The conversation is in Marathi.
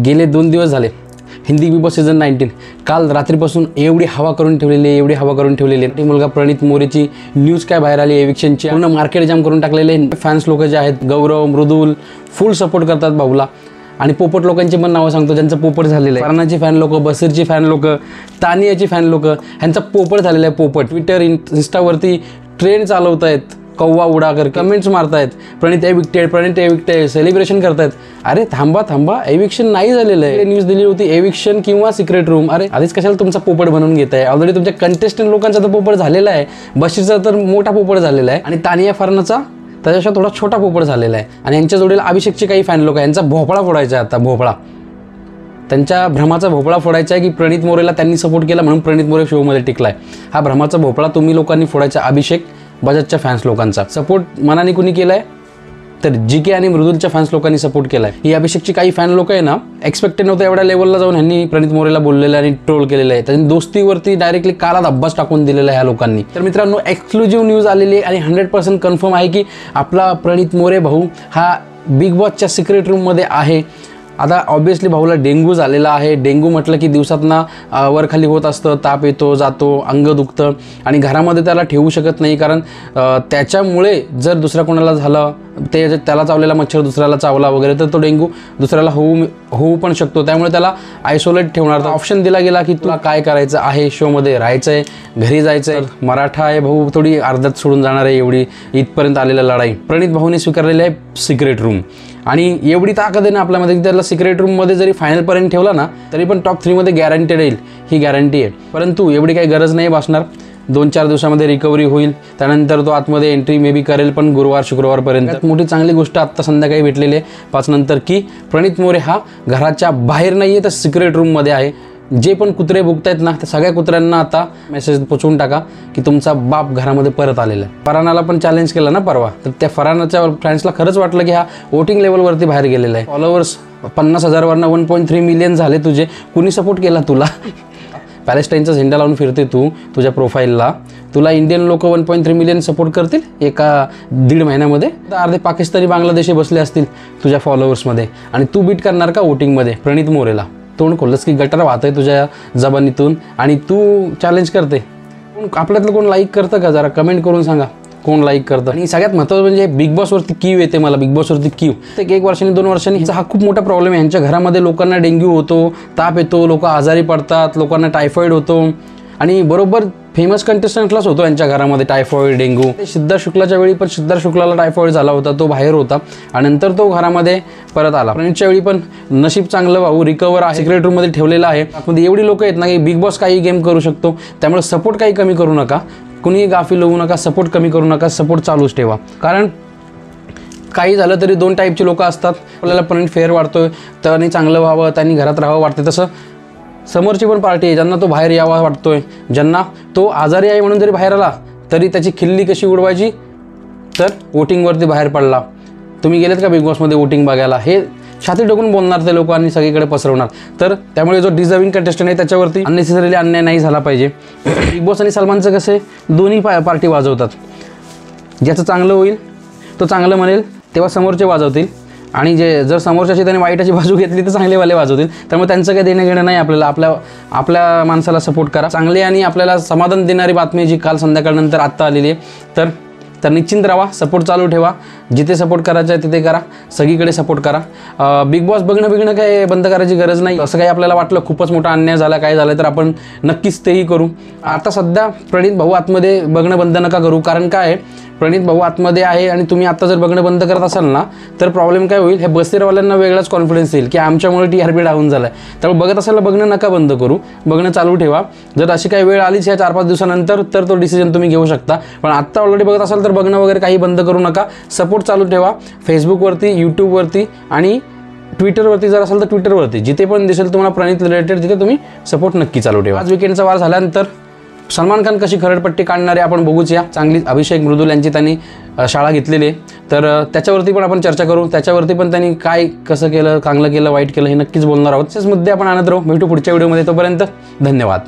गेले 2 दिवस झाले हिंदी बिग बॉस सीझन 19 काल रात्रीपासून एवढी हवा करून ठेवलेली आहे, मुलगा प्रणित मोरेची न्यूज काय बाहेर आली एविक्शनची, पूर्ण मार्केट जाम करून टाकलेले फॅन्स लोक जे आहेत, गौरव मृदुल फुल सपोर्ट करतात भाऊला. आणि पोपट लोकांची पण नावं सांगतो ज्यांचं पोपट झालेलं आहे. फरहानाची फॅन लोक, बसीरची फॅन लोक, तानियाची फॅन लोक, ह्यांचा पोपट झालेला आहे. पोपट ट्विटर इन्स्टावरती ट्रेंड चालवत आहेत, कौवा उडाकर कमेंट्स मारतायत, प्रणित एविक्टेड सेलिब्रेशन करतायत. अरे थांबा, एविक्शन नाही झालेलं आहे. न्यूज दिली होती एविक्शन किंवा सिक्रेट रूम. अरे आधीच कशाला तुमचा पोपट बनवून घेताय? ऑलरेडी तुमच्या कंटेस्टंट लोकांचा तर पोपट झालेला आहे, बशीरचा तर मोठा पोपट झालेला आहे आणि तानिया फरहानाचा त्याच्यापेक्षा थोडा छोटा पोपट झालेला आहे. आणि यांच्या जोडीला अभिषेकचे काही फॅन लोक आहे, यांचा भोपळा फोडायचा आहे. आता भोपळा, त्यांच्या भ्रमाचा भोपळा फोडायचा आहे की प्रणित मोरेला त्यांनी सपोर्ट केला म्हणून प्रणित मोरे शोमध्ये टिकलाय. हा भ्रमाचा भोपळा तुम्ही लोकांनी फोडायचा. अभिषेक बजाजच्या फॅन्स लोकांचा सपोर्ट मनाने कुणी केलाय तर जीके आणि मृदुलच्या फॅन्स लोकांनी सपोर्ट केलाय. ही अभिषेकची काही फॅन लोक आहे ना, एक्सपेक्टेड नव्हतं एवढ्या लेवलला जाऊन ह्यांनी प्रणित मोरेला बोललेलं आणि ट्रोल केलेलं आहे. त्यांनी दोस्तीवरती डायरेक्टली कालात अभ्यास टाकून दिलेला आहे ह्या लोकांनी. तर मित्रांनो, एक्सक्लुझिव्ह न्यूज आलेली आहे आणि 100% कन्फर्म आहे की आपला प्रणित मोरे भाऊ हा बिग बॉसच्या सिक्रेट रूममध्ये आहे. आता ऑब्वियसली भाऊला डेंग्यू झालेला आहे. डेंग्यू म्हटलं की दिवसातना वरखाली होत असतं, ताप येतो जातो, अंग दुखतं आणि घरामध्ये त्याला ठेवू शकत नाही, कारण त्याच्यामुळे जर दुसऱ्या कोणाला झालं, त्याला चावलेला मच्छर दुसऱ्याला चावला वगैरे तर तो डेंग्यू दुसऱ्याला होऊ पण शकतो. त्यामुळे त्याला आयसोलेट ठेवणार. ऑप्शन दिला गेला की तुला काय करायचं आहे, शोमध्ये राहायचं आहे, घरी जायचं आहे. मराठा आहे भाऊ, थोडी अर्ध्यात सोडून जाणार आहे, एवढी इथपर्यंत आलेला लढाई. प्रणित भाऊने स्वीकारलेली आहे सिक्रेट रूम आणि एवढी ताकद आहे ना आपल्यामध्ये की त्याला सिक्रेट रूममध्ये जरी फायनलपर्यंत ठेवला ना तरी पण टॉप 3 मध्ये गॅरंटेड येईल, ही गॅरंटी आहे. परंतु एवढी काही गरज नाही बसणार. 2-4 दिवसामध्ये रिकव्हरी होईल, त्यानंतर तो आतमध्ये एंट्री मे बी करेल, पण गुरुवार शुक्रवारपर्यंत. मोठी चांगली गोष्ट आत्ता संध्याकाळी भेटलेली आहे 5 नंतर की प्रणित मोरे हा घराच्या बाहेर नाही आहे तर सिक्रेट रूममध्ये आहे. जे पण कुत्रे भुकतायत ना त्या सगळ्या कुत्र्यांना आता मेसेज पोचवून टाका की तुमचा बाप घरामध्ये परत आलेला आहे. फरहानाला पण चॅलेंज केलं ना परवा, तर त्या फरहानाच्या फॅन्सला खरंच वाटलं की हा वोटिंग लेवलवरती बाहेर गेलेला आहे. फॉलोअर्स 50,000 वरनं 1.3 मिलियन झाले तुझे. कुणी सपोर्ट केला तुला? पॅलेस्टाईनचा झेंडा लावून फिरते तू तुझ्या प्रोफाईलला, तुला इंडियन लोक 1.3 मिलियन सपोर्ट करतील एका 1.5 महिन्यामध्ये? तर अर्धे पाकिस्तानी बांगलादेशी बसले असतील तुझ्या फॉलोअर्समध्ये आणि तू बीट करणार का वोटिंगमध्ये प्रणित मोरेला? तोंड खोललंस की गटार वाहतंय तुझ्या जबानीतून आणि तू चॅलेंज करते. आपल्यातलं कोण लाईक करतं का? जरा कमेंट करून सांगा कोण लाईक करतं. आणि सगळ्यात महत्त्वाचं म्हणजे बिग बॉसवरती क्यू येते मला, बिग बॉसवरती क्यू. ते 1 वर्षांनी 2 वर्षांनी हा खूप मोठा प्रॉब्लेम आहे. यांच्या घरामध्ये लोकांना डेंग्यू होतो, ताप येतो, लोक आजारी पडतात, लोकांना टायफॉईड होतो आणि बरोबर फेमस कंटेस्टंटलाच होतो यांच्या घरामध्ये टायफॉईड, डेंग्यू. सिद्धार्थ शुक्लाच्या वेळी पण सिद्धार्थ शुक्लाला टायफॉईड झाला होता, तो बाहेर होता आणि नंतर तो घरामध्ये परत आला. प्रणितच्या वेळी पण नशीब चांगलं भाऊ रिकवर आहे, सिक्रेट रूममध्ये ठेवलेला आहे. आतमध्ये एवढी लोक आहेत ना की बिग बॉस काही गेम करू शकतो. त्यामुळे सपोर्ट काही कमी करू नका, कुणीही गाफील होऊ नका, सपोर्ट कमी करू नका, सपोर्ट चालूच ठेवा. कारण काही झालं तरी 2 टाईपची लोक असतात. आपल्याला प्रणित फेअर वाटतोय, त्यांनी चांगलं व्हावं, त्यांनी घरात राहावं वाटतं, तसं समोरची पण पार्टी आहे ज्यांना तो बाहेर यावा वाटतोय, ज्यांना तो आजारी आहे म्हणून जरी बाहेर आला तरी त्याची खिल्ली कशी उडवायची तर वोटिंगवरती बाहेर पडला. तुम्ही गेलेत का बिग बॉसमध्ये वोटिंग बघायला? हे छाती टाकून बोलणार ते लोक आणि सगळीकडे पसरवणार. तर त्यामुळे जो डिझर्विंग कंटेस्टंट आहे त्याच्यावरती अननेसेसरीली अन्याय नाही झाला पाहिजे. बिग बॉस आणि सलमानचं कसं आहे, दोन्ही पार्टी वाजवतात. ज्याचं चांगलं होईल तो चांगलं म्हणेल तेव्हा समोरचे वाजवतील आणि जर समोरच्याची त्याने वाईटाची बाजू घेतली तर चांगलेवाले वाजवतील. त्यामुळे त्यांचं काही देणं घेणं नाही आपल्याला. आपल्या माणसाला सपोर्ट करा. चांगली आणि आपल्याला समाधान देणारी बातमी जी काल संध्याकाळनंतर आत्ता आलेली आहे, तर निश्चिंत राहा, सपोर्ट चालू ठेवा. जिथे सपोर्ट करायचं आहे तिथे करा, सगळीकडे सपोर्ट करा. बिग बॉस बघणं काही बंद करायची गरज नाही. असं काही आपल्याला वाटलं खूपच मोठा अन्याय झाला, काय झालं तर आपण नक्कीच तेही करू. आता सध्या प्रणित भाऊ आतमध्ये बघणं बंद नका करू. कारण काय आहे, प्रणित भाऊ आतमध्ये आहे आणि तुम्ही आता जर बघणं बंद करत असाल ना तर प्रॉब्लेम काय होईल, हे बस्तीरवाल्यांना वेगळाच कॉन्फिडन्स येईल की आमच्यामुळे TRP डाऊन झाला आहे. त्यामुळे बघत असाल बघणं नका बंद करू, बघणं चालू ठेवा. जर अशी काही वेळ आलीच या 4-5 दिवसानंतर तर तो डिसिजन तुम्ही घेऊ शकता. पण आत्ता ऑलरेडी बघत असाल तर बघणं वगैरे काही बंद करू नका, सपोर्ट चालू ठेवा. फेसबुकवरती, यूट्यूबवरती आणि ट्विटरवरती जर असाल तर ट्विटरवरती जिथे पण दिसेल तुम्हाला प्रणित रिलेटेड तिथे तुम्ही सपोर्ट नक्की चालू ठेवा. आज विकेंडचा वार झाल्यानंतर सलमान खान कशी खरडपट्टी काढणारे आपण बघूच या. चांगली अभिषेक मृदुल यांची त्यांनी शाळा घेतलेली आहे, तर त्याच्यावरती पण आपण चर्चा करू. त्याच्यावरती पण त्यांनी काय कसं केलं, चांगलं केलं, वाईट केलं हे नक्कीच बोलणार आहोत. तसेच मुद्दे आपण आणत राहू. भेटू पुढच्या व्हिडिओमध्ये. तोपर्यंत धन्यवाद.